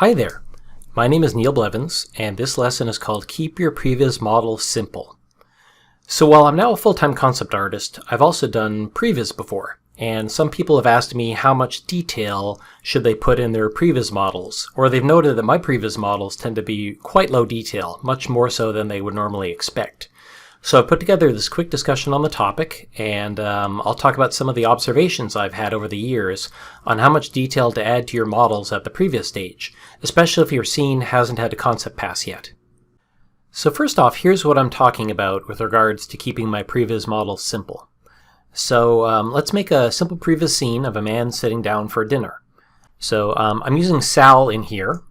Hi there, my name is Neil Blevins, and this lesson is called Keep Your Previs Model Simple. So while I'm now a full-time concept artist, I've also done Previs before, and some people have asked me how much detail should they put in their Previs models, or they've noted that my Previs models tend to be quite low detail, much more so than they would normally expect. So I put together this quick discussion on the topic, and I'll talk about some of the observations I've had over the years on how much detail to add to your models at the previous stage, especially if your scene hasn't had a concept pass yet. So first off, here's what I'm talking about with regards to keeping my previs models simple. So let's make a simple previs scene of a man sitting down for dinner. So I'm using Sal in here,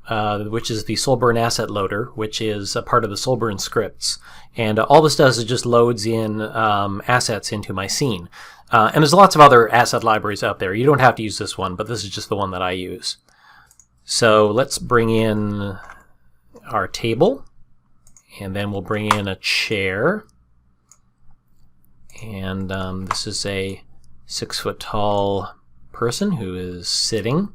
which is the Solburn asset loader, which is a part of the Solburn scripts. And all this does is just loads in assets into my scene. And there's lots of other asset libraries out there. You don't have to use this one, but this is just the one that I use. So let's bring in our table, and then we'll bring in a chair. And this is a 6-foot-tall person who is sitting.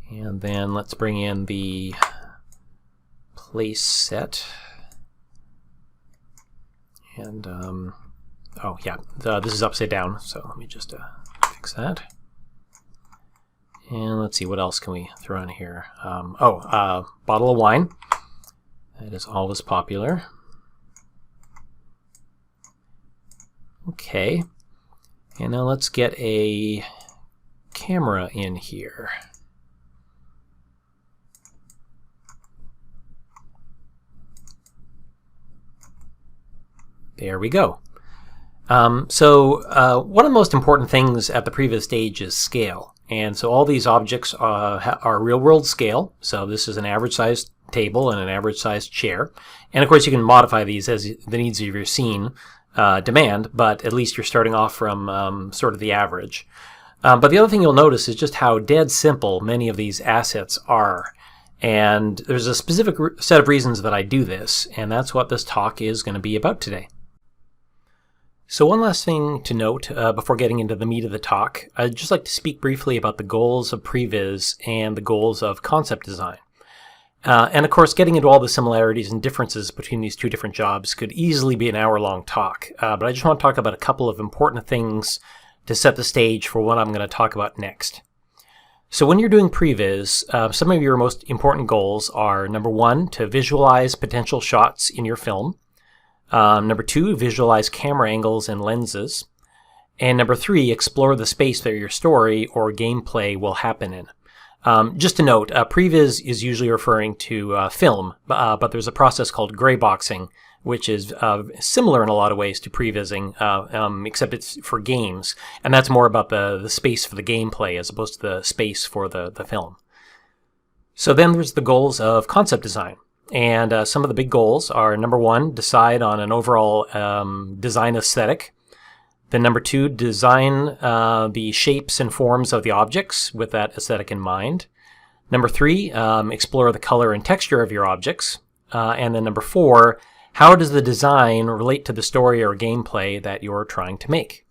And then let's bring in the place set. And, oh yeah, this is upside down, so let me just fix that. And let's see, what else can we throw in here? Bottle of wine. That is always popular. Okay, and now let's get a camera in here. There we go. One of the most important things at the previous stage is scale. And so all these objects are real-world scale. So this is an average-sized table and an average-sized chair. And of course you can modify these as the needs of your scene demand, but at least you're starting off from sort of the average. But the other thing you'll notice is just how dead simple many of these assets are. And there's a specific set of reasons that I do this, and that's what this talk is going to be about today. So one last thing to note before getting into the meat of the talk, I'd just like to speak briefly about the goals of Previs and the goals of concept design. And of course, getting into all the similarities and differences between these two different jobs could easily be an hour-long talk, but I just want to talk about a couple of important things to set the stage for what I'm going to talk about next. So when you're doing Previs, some of your most important goals are, number one, to visualize potential shots in your film. Number two, visualize camera angles and lenses. And number three, explore the space that your story or gameplay will happen in. Just to note, Previs is usually referring to film, but there's a process called greyboxing, which is similar in a lot of ways to prevising, except it's for games. And that's more about the space for the gameplay as opposed to the space for the film. So then there's the goals of concept design. And some of the big goals are, number one, decide on an overall design aesthetic. Then number two, design the shapes and forms of the objects with that aesthetic in mind. Number three, explore the color and texture of your objects. And then number four, how does the design relate to the story or gameplay that you're trying to make?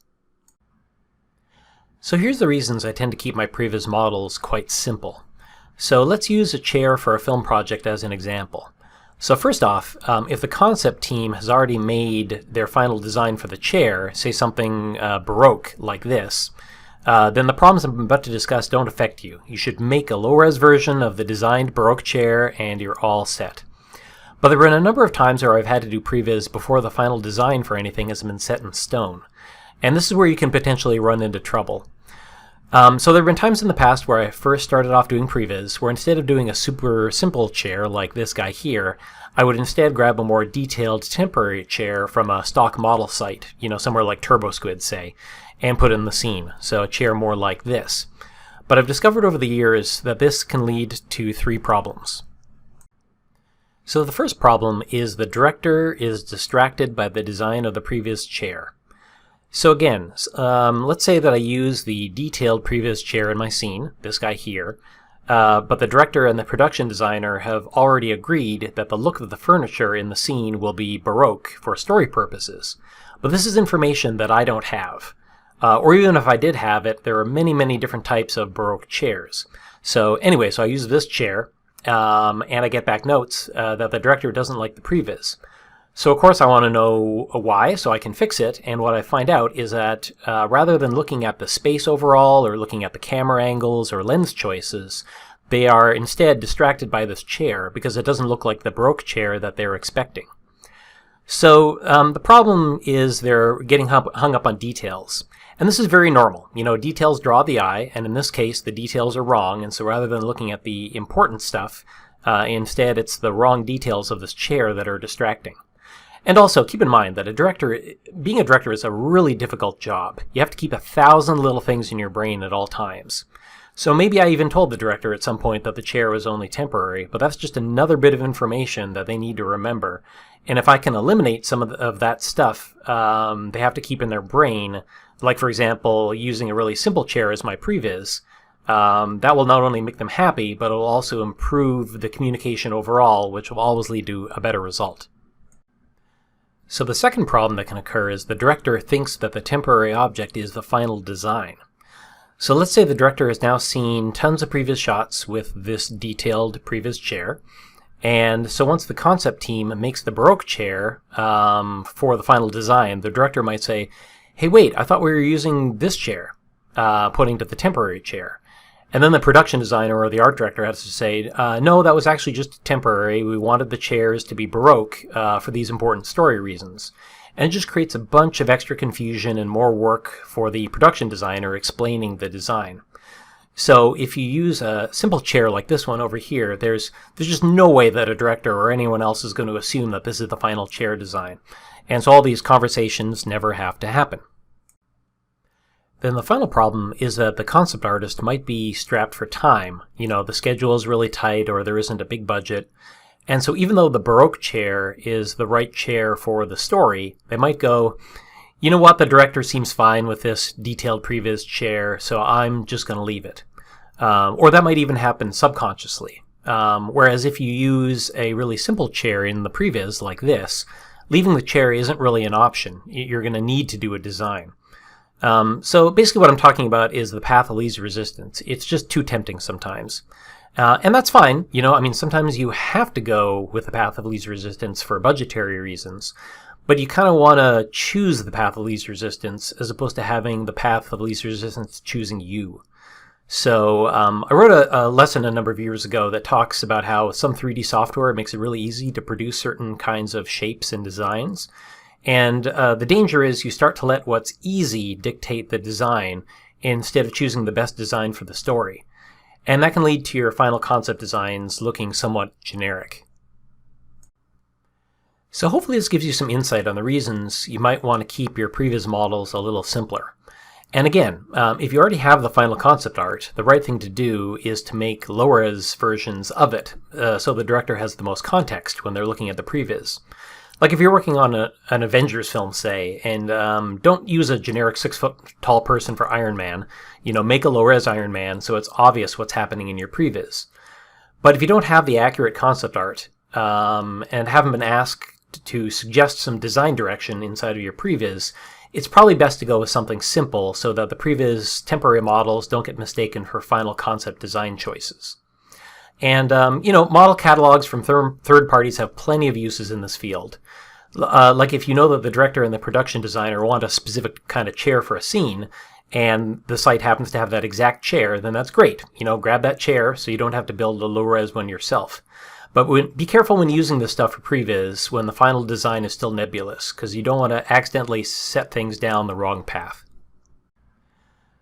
So here's the reasons I tend to keep my Previs models quite simple. So let's use a chair for a film project as an example. So first off, if the concept team has already made their final design for the chair, say something Baroque like this, then the problems I'm about to discuss don't affect you. You should make a low-res version of the designed Baroque chair and you're all set. But there have been a number of times where I've had to do previs before the final design for anything has been set in stone. And this is where you can potentially run into trouble. So there have been times in the past where I first started off doing previs, where instead of doing a super simple chair like this guy here, I would instead grab a more detailed temporary chair from a stock model site, somewhere like TurboSquid, say, and put in the scene. So a chair more like this. But I've discovered over the years that this can lead to three problems. So the first problem is the director is distracted by the design of the previous chair. So again, let's say that I use the detailed previous chair in my scene, this guy here, but the director and the production designer have already agreed that the look of the furniture in the scene will be Baroque for story purposes. But this is information that I don't have. Or even if I did have it, there are many, many different types of Baroque chairs. So anyway, so I use this chair, and I get back notes that the director doesn't like the previs. So of course I want to know why, so I can fix it, and what I find out is that rather than looking at the space overall, or looking at the camera angles or lens choices, they are instead distracted by this chair because it doesn't look like the Baroque chair that they're expecting. So the problem is they're getting hung up on details. And this is very normal. You know, details draw the eye, and in this case the details are wrong, and so rather than looking at the important stuff, instead it's the wrong details of this chair that are distracting. And also, keep in mind that being a director is a really difficult job. You have to keep 1,000 little things in your brain at all times. So maybe I even told the director at some point that the chair was only temporary, but that's just another bit of information that they need to remember. And if I can eliminate some of that stuff they have to keep in their brain, like for example, using a really simple chair as my previs, that will not only make them happy, but it will also improve the communication overall, which will always lead to a better result. So the second problem that can occur is the director thinks that the temporary object is the final design. So let's say the director has now seen tons of previous shots with this detailed previous chair, and so once the concept team makes the Baroque chair for the final design, the director might say, "Hey, wait, I thought we were using this chair," pointing to the temporary chair. And then the production designer or the art director has to say, no, that was actually just temporary. We wanted the chairs to be Baroque for these important story reasons. And it just creates a bunch of extra confusion and more work for the production designer explaining the design. So if you use a simple chair like this one over here, there's just no way that a director or anyone else is going to assume that this is the final chair design. And so all these conversations never have to happen. Then the final problem is that the concept artist might be strapped for time. You know, the schedule is really tight or there isn't a big budget. And so even though the Baroque chair is the right chair for the story, they might go, you know what, the director seems fine with this detailed previs chair, so I'm just going to leave it. Or that might even happen subconsciously. Whereas if you use a really simple chair in the previs like this, leaving the chair isn't really an option. You're going to need to do a design. So basically what I'm talking about is the path of least resistance. It's just too tempting sometimes. And that's fine. You know, I mean, sometimes you have to go with the path of least resistance for budgetary reasons, but you kind of want to choose the path of least resistance as opposed to having the path of least resistance choosing you. So I wrote a lesson a number of years ago that talks about how some 3D software makes it really easy to produce certain kinds of shapes and designs. And the danger is you start to let what's easy dictate the design instead of choosing the best design for the story. And that can lead to your final concept designs looking somewhat generic. So hopefully this gives you some insight on the reasons you might want to keep your previs models a little simpler. And again, if you already have the final concept art, the right thing to do is to make low-res versions of it so the director has the most context when they're looking at the previs. Like if you're working on an Avengers film, say, and don't use a generic 6-foot-tall person for Iron Man. You know, make a low-res Iron Man so it's obvious what's happening in your previs. But if you don't have the accurate concept art and haven't been asked to suggest some design direction inside of your previs, it's probably best to go with something simple so that the previs temporary models don't get mistaken for final concept design choices. And, you know, model catalogs from third parties have plenty of uses in this field. Like if you know that the director and the production designer want a specific kind of chair for a scene, and the site happens to have that exact chair, then that's great. You know, grab that chair so you don't have to build a low-res one yourself. But be careful when using this stuff for previs when the final design is still nebulous, because you don't want to accidentally set things down the wrong path.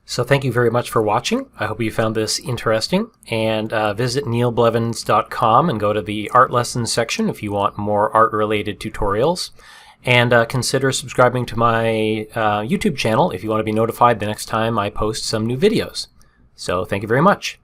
So thank you very much for watching. I hope you found this interesting. And visit neilblevins.com and go to the art lessons section if you want more art-related tutorials. And consider subscribing to my YouTube channel if you want to be notified the next time I post some new videos. So thank you very much.